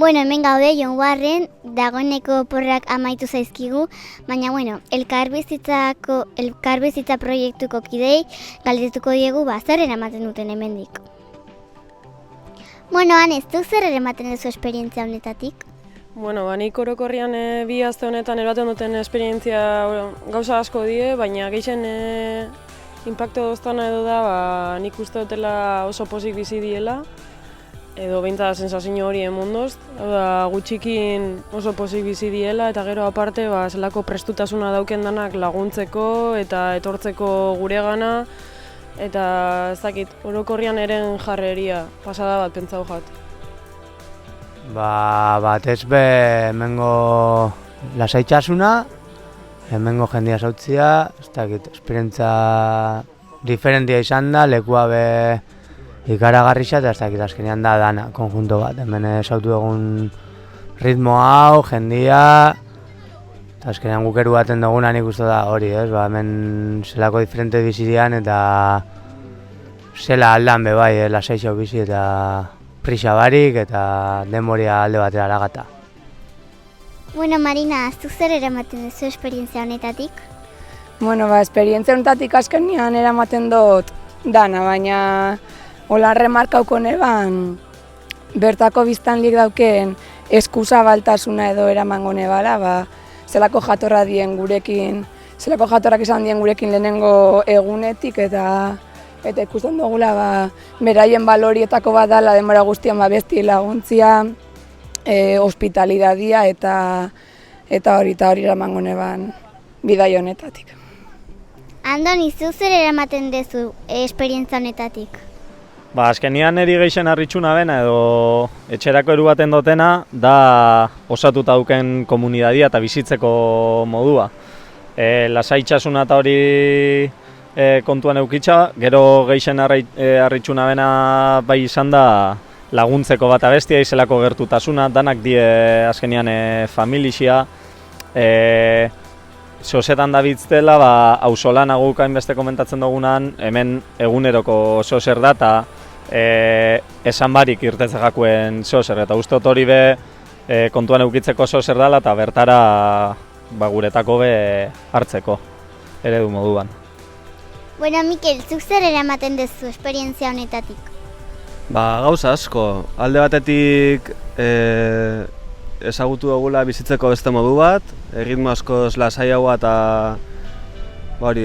Bueno, hemen gaude Jon Warren, dagoeneko oporrak amaitu zaizkigu, baina elkarbizitza proiektuko kidei galdetuko diegu zer eramaten duten hemendik. Bueno, Ane, zuk zer eramaten duzu esperientzia honetatik? Bueno, nik orokorrian bi aste honetan eraten duten esperientzia gauza asko die, baina gehien inpakto doztana edo da, nik uste dutela oso pozik bizi diela, edo behintzat sensazio hori emundoz, gutxikin oso pozik bizi diela, eta gero aparte zelako prestutasuna dauken danak laguntzeko eta etortzeko guregana, eta ez dakit, orokorrian eren jarreria, pasada bat pentsau jat. Batez be hemengo lasaitasuna, hemengo jendia zautzia, ez dakit, esperientza diferentia izan da, lekua be ikaragarria eta ez dakit azkenean da dana, konjunto bat. Hemen esautu egun ritmo hau, jendia, eta azkenean gukeru baten duguna nik uste da hori, hemen zelako diferente bizidian eta zela aldan be bai, lasaixo bizi eta prisa barik eta denboria alde batera lagata. Bueno, Marina, zuk zer eramaten duzu esperientzia honetatik? Bueno, esperientzia honetatik azkenean eramaten dut dana, baina hola remarkauko neban bertako biztanlik dauken eskuzabaltasuna edo eramango nebala, zelako jatorra dien gurekin, zelako jatorrak izan dien gurekin lehenengo egunetik eta ikusten dugula beraien balorietako bat dela denbora guztian besti laguntzia, hospitalidadia eta hori eramango neban bidai honetatik. Andoni, zuk zer eramaten duzu esperientzia honetatik? Azkenian eri gehien harritxuna bena edo etxerako eru baten dotena da osatuta duken komunidadia eta bizitzeko modua. Lasaitxasuna eta hori kontuan eukitza, gero gehien harritxuna bena bai izan da laguntzeko bat abestia izelako gertutasuna, danak die azkenian familixia. Sosetan da bitztela, auzolana guk hainbeste komentatzen dugunan, hemen eguneroko soser da eta esan barik irtetzekakuen soser. Eta ustot hori be kontuan eukitzeko soser dela eta bertara guretako be hartzeko eredu moduan. Bueno, Mikel, zuk zer eramaten duzu esperientzia honetatik? Gauza asko, alde batetik ezagutu dugula bizitzeko beste modu bat, erritmo askoz lasaiagoa eta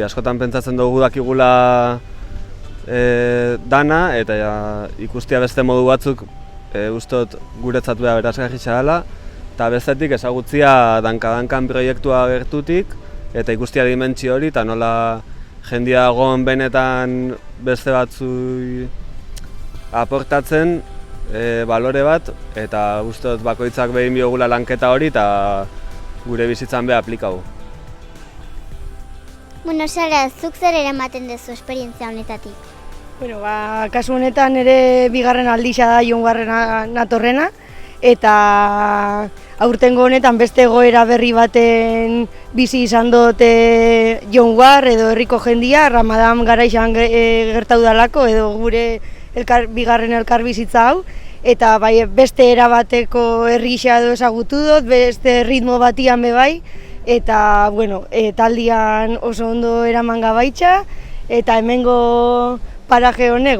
askotan pentsatzen dugu dakigula dana eta ikustia beste modu batzuk ustot guretzat beha berazgarritza dela, eta bestetik ezagutzia danka-dankan proiektua gertutik eta ikustia dimentsio hori eta nola jendia egon benetan beste batzui aportatzen balore bat, eta ustot bakoitzak behin biogula lanketa hori eta gure bizitzan beha aplikau. Bueno, Sara, zuk zer eramaten duzu esperientzia honetatik? Bueno, kasu honetan ere bigarren aldixa da Jon Warren natorrena, eta aurtengo honetan beste egoera berri baten bizi izan dut Jon Warren edo herriko jendia, Ramadan garaixan gertau dalako edo gure bigarren elkarbizitza hau, eta beste erabateko herrisa edo ezagutu dut, beste ritmo batian bebai, eta taldian oso ondo eraman gabaitza, eta hemengo paraje honek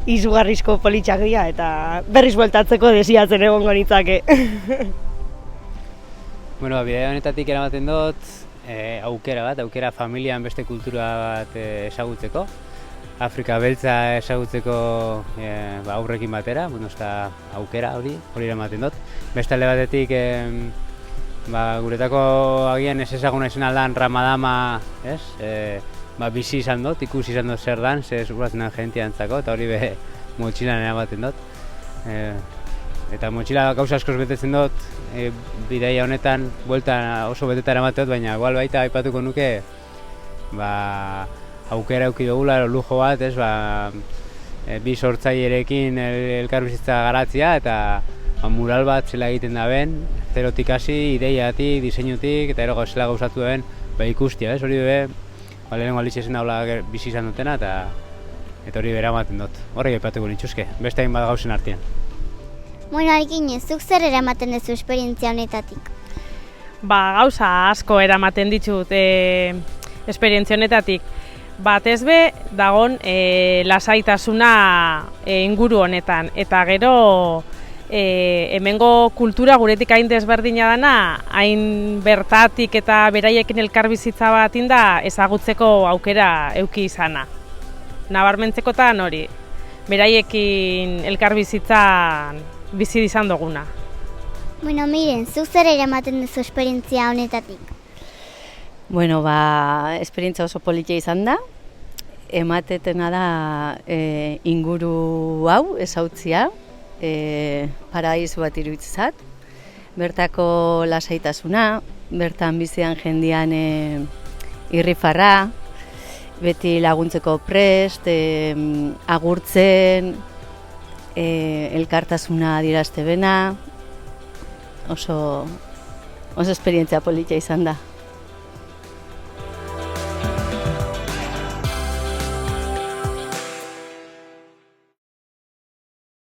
izugarrizko politxak dira, eta berriz bueltatzeko desiatzen egongo nitzake. Bidea honetatik eramaten dut aukera familian beste kultura bat ezagutzeko. Afrika beltza ezagutzeko aurrekin batera, aukera hori eramaten dut. Beste alde batetik guretako agian ez ezaguna izan aldan Ramadama, bizi izan dut, ikusi izan dut zer dan, ze sukuratzen den jentiantzako, eta hori motxilan eramaten dut. Eta motxila gauza askoz betetzen dut, bidaia honetan, bueltan oso beteta eramaten dut, baina igual baita aipatuko nuke aukera euki dugula, lujo bat, bi sortzailerekin elkarbizitza garatzea eta mural bat zela egiten da ben, zerotik hasi, ideiatik, diseinutik eta ero zela gauzatu da ben, ikustia, hori lehenengo aldiz ezen daula bizi izan dutena eta hori beramaten dut. Horrek aipatuko nituzke, beste hainbat gauzen artean. Bueno, Alkine, zuk zer eramaten duzu esperientzia honetatik? Gauza asko eramaten ditut esperientzia honetatik. Batez be, dagon lasaitasuna inguru honetan. Eta gero, hemengo kultura guretik hain desberdina dana, hain bertatik eta beraiekin elkarbizitza bat inda ezagutzeko aukera euki izana. Nabarmentzekotan hori, beraiekin elkarbizitzan bizi izan duguna. Bueno, miren, zuk zer eramaten duzu esperientzia honetatik? Bueno, esperientzia oso politia izan da. Ematetena da inguru hau, ezautzia, paraizu bat iruditzat. Bertako lasaitasuna, bertan bizian jendian irrifarra, beti laguntzeko prest, agurtzen, elkartasuna adierazte bena, oso esperientzia politia izan da.